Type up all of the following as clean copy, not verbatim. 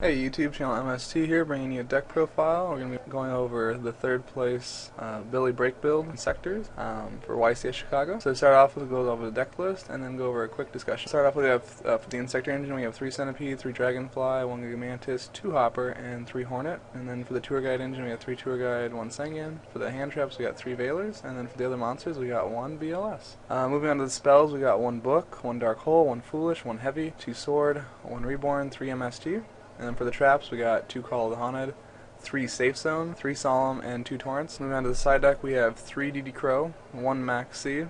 Hey YouTube, ChannelMST here, bringing you a deck profile. We're going to be going over the third place Billy Break build Inzektors for YCS Chicago. So to start off with, we'll go over the deck list and then go over a quick discussion. Start off with, we have for the Inzektor engine, we have 3 Centipede, 3 Dragonfly, 1 Gigamantis, 2 Hopper, and 3 Hornet. And then for the Tour Guide engine, we have 3 Tour Guide, 1 Sengen. For the hand traps, we got 3 Veilers. And then for the other monsters, we got 1 BLS. Moving on to the spells, we got 1 Book, 1 Dark Hole, 1 Foolish, 1 Heavy, 2 Sword, 1 Reborn, 3 MST. And then for the traps, we got 2 Call of the Haunted, 3 Safe Zone, 3 Solemn, and 2 Torrents. Moving on to the side deck, we have 3 DD Crow, 1 Max C,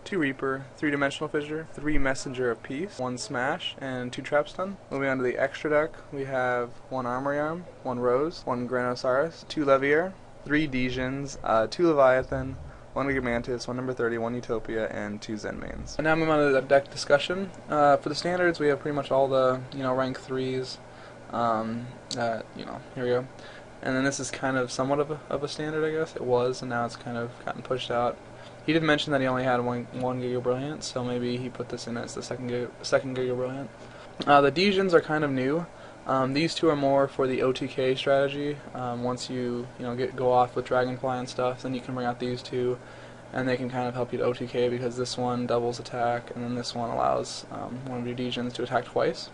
2 Reaper, 3 Dimensional Fissure, 3 Messenger of Peace, 1 Smash, and 2 Trap Stun. Moving on to the extra deck, we have 1 Armory Arm, 1 Rose, 1 Granosaurus, 2 Levier, 3 Dejins, 2 Leviathan, 1 Gigamantis, 1 number 30, 1 Utopia, and 2 Zen Mains. And now moving on to the deck discussion. For the standards, we have pretty much all the rank 3s. Here we go. And then this is kind of somewhat of a standard, I guess. It was, and now it's kind of gotten pushed out. He did mention that he only had one Giga Brilliant, so maybe he put this in as the second Giga Brilliant. The Dejins are kind of new. These two are more for the OTK strategy. Once you go off with Dragonfly and stuff, then you can bring out these two, and they can kind of help you to OTK because this one doubles attack, and then this one allows one of your Dejins to attack twice.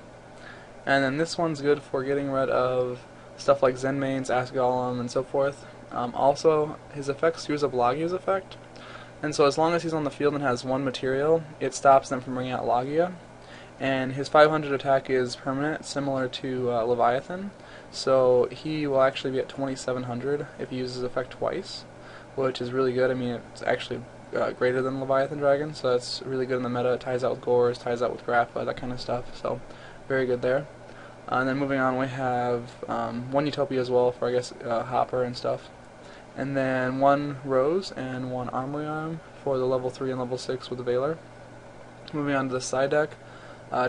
And then this one's good for getting rid of stuff like Zen Mains, Ask Golem, and so forth. Also, his effect screws up Logia's effect. And so as long as he's on the field and has 1 material, it stops them from bringing out Logia. And his 500 attack is permanent, similar to Leviathan. So he will actually be at 2700 if he uses his effect twice, which is really good. I mean, it's actually greater than Leviathan Dragon, so that's really good in the meta. It ties out with Gores, ties out with Grappa, that kind of stuff. So very good there. And then moving on, we have 1 Utopia as well for, I guess, Hopper and stuff. And then 1 Rose and 1 Armory Arm for the level 3 and level 6 with the Veiler. Moving on to the side deck,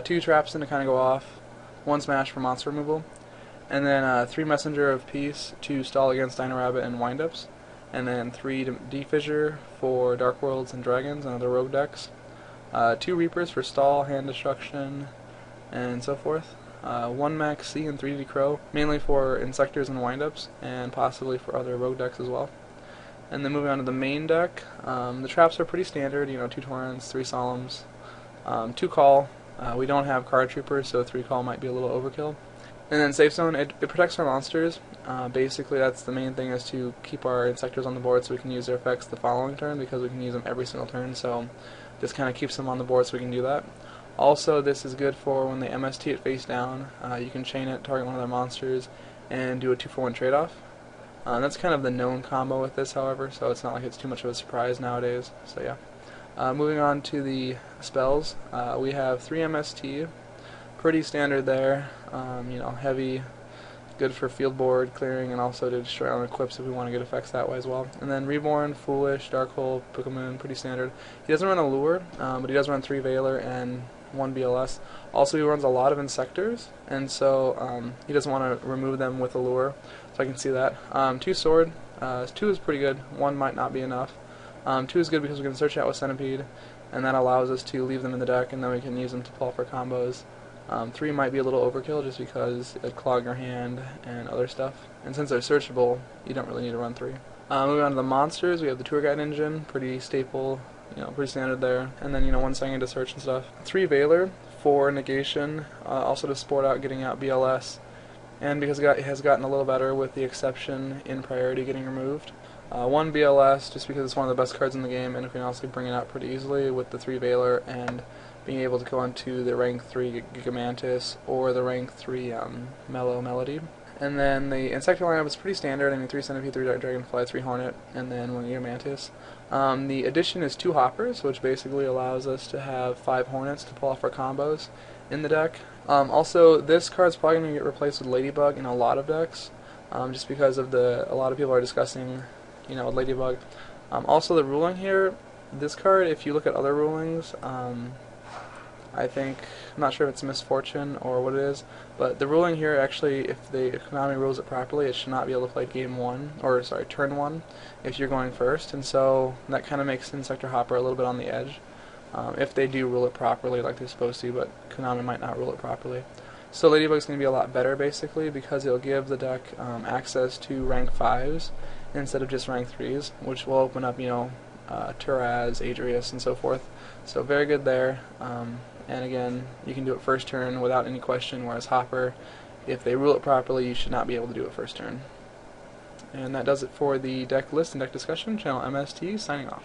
2 Traps in to kind of go off, 1 Smash for monster removal, and then 3 Messenger of Peace to stall against Dino Rabbit and Windups, and then 3 D-Fissure for Dark Worlds and Dragons and other rogue decks, 2 Reapers for stall, hand destruction, and so forth. 1 Max C and 3D Crow, mainly for Inzektors and Windups, and possibly for other rogue decks as well. And then moving on to the main deck, the traps are pretty standard, 2 Torrents, 3 Solemns, 2 Call. We don't have Card Troopers, so 3 Call might be a little overkill. And then Safe Zone, it protects our monsters. Basically, that's the main thing, is to keep our Inzektors on the board so we can use their effects the following turn, because we can use them every single turn, so this kind of keeps them on the board so we can do that. Also, this is good for when they MST it face down. You can chain it, target one of their monsters, and do a 2-for-1 trade-off. That's kind of the known combo with this, however, so it's not like it's too much of a surprise nowadays. So yeah. Moving on to the spells, we have 3 MST, pretty standard there. Heavy, good for field board clearing, and also to destroy on equips if we want to get effects that way as well. And then Reborn, Foolish, Dark Hole, Book of Moon, pretty standard. He doesn't run a lure, but he does run 3 Veiler and 1 BLS. Also, he runs a lot of Inzektors, and so he doesn't want to remove them with a lure, so I can see that. 2 Sword, 2 is pretty good, 1 might not be enough. 2 is good because we can search out with Centipede, and that allows us to leave them in the deck, and then we can use them to pull for combos. 3 might be a little overkill just because it'd clog your hand and other stuff, and since they're searchable, you don't really need to run 3. Moving on to the monsters, we have the Tour Guide engine, pretty staple, pretty standard there, and then 1 Sengen to search and stuff. 3 Veiler for negation, also to support out getting out BLS, and because it has gotten a little better with the exception in priority getting removed. 1 BLS just because it's one of the best cards in the game, and we can also bring it out pretty easily with the 3 Veiler and being able to go into the rank 3 Gigamantis or the rank 3 Mellow Melody. And then the Inzektor lineup is pretty standard. I mean, 3 Centipede, 3 Dragonfly, 3 Hornet, and then 1 Gigamantis. The addition is 2 Hoppers, which basically allows us to have 5 Hornets to pull off our combos in the deck. Also, this card's probably going to get replaced with Ladybug in a lot of decks, just because of a lot of people are discussing, Ladybug. Also, the ruling here, this card, if you look at other rulings, I think, I'm not sure if it's Misfortune or what it is, but the ruling here actually, if Konami rules it properly, it should not be able to play turn 1 if you're going first, and so that kind of makes Inzektor Hopper a little bit on the edge, if they do rule it properly like they're supposed to, but Konami might not rule it properly. So Ladybug's going to be a lot better basically because it'll give the deck access to rank 5s instead of just rank 3s, which will open up, Turaz, Adrius, and so forth. So very good there. And again, you can do it first turn without any question, whereas Hopper, if they rule it properly, you should not be able to do it first turn. And that does it for the deck list and deck discussion. ChannelMST signing off.